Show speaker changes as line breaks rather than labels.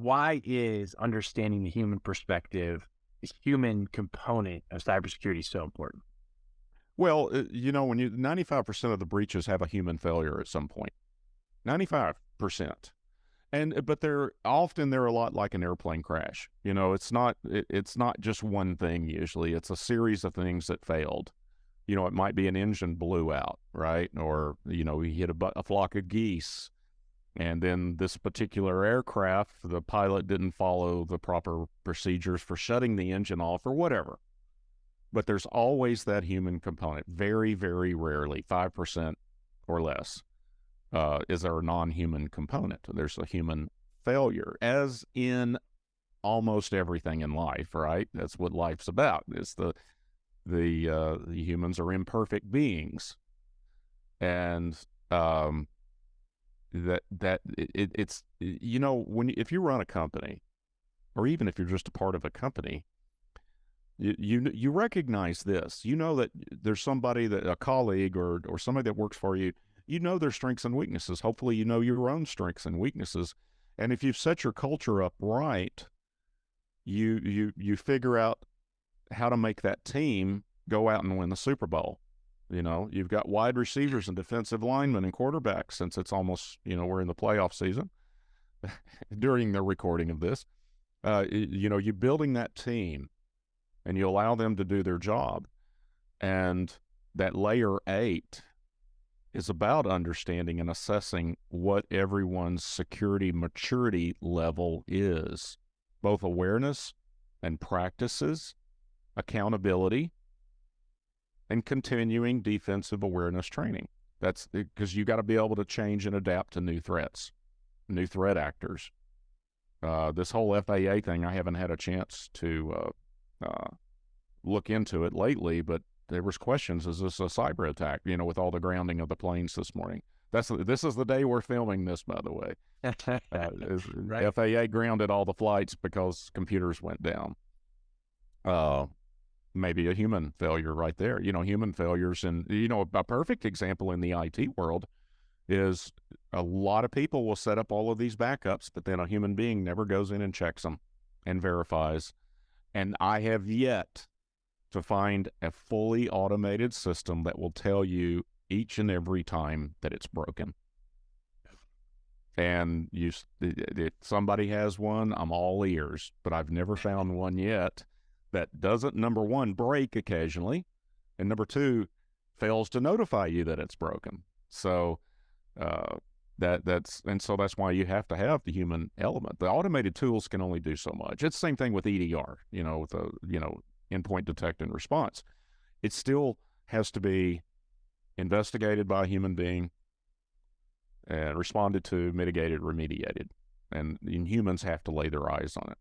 why is understanding the human perspective, the human component of cybersecurity so important?
Well, when 95% of the breaches have a human failure at some point, 95%. But they're a lot like an airplane crash. It's not just one thing usually. It's a series of things that failed. It might be an engine blew out, right? Or, we hit a flock of geese. And then this particular aircraft, the pilot didn't follow the proper procedures for shutting the engine off or whatever. But there's always that human component. Very, very rarely, 5% or less, is there a non-human component. There's a human failure, as in almost everything in life, right? That's what life's about. Is the humans are imperfect beings, and it's if you run a company, or even if you're just a part of a company, you recognize this. You know that there's somebody, that a colleague or somebody that works for you. You know their strengths and weaknesses. Hopefully, you know your own strengths and weaknesses. And if you've set your culture up right, you figure out how to make that team go out and win the Super Bowl. You've got wide receivers and defensive linemen and quarterbacks, since it's almost, we're in the playoff season during the recording of this. You're building that team, and you allow them to do their job. And that layer 8 is about understanding and assessing what everyone's security maturity level is, both awareness and practices, accountability, and continuing defensive awareness training. That's because you got to be able to change and adapt to new threats, new threat actors. This whole FAA thing, I haven't had a chance to look into it lately, but there was questions: is this a cyber attack? With all the grounding of the planes this morning. This is the day we're filming this, by the way.
Right.
FAA grounded all the flights because computers went down. Maybe a human failure right there. Human failures, and a perfect example in the IT world is a lot of people will set up all of these backups, but then a human being never goes in and checks them and verifies. And I have yet to find a fully automated system that will tell you each and every time that it's broken. And if somebody has one, I'm all ears, but I've never found one yet that doesn't, number one, break occasionally, and number two, fails to notify you that it's broken. So that's why you have to have the human element. The automated tools can only do so much. It's the same thing with EDR, with endpoint detect and response. It still has to be investigated by a human being and responded to, mitigated, remediated, and humans have to lay their eyes on it.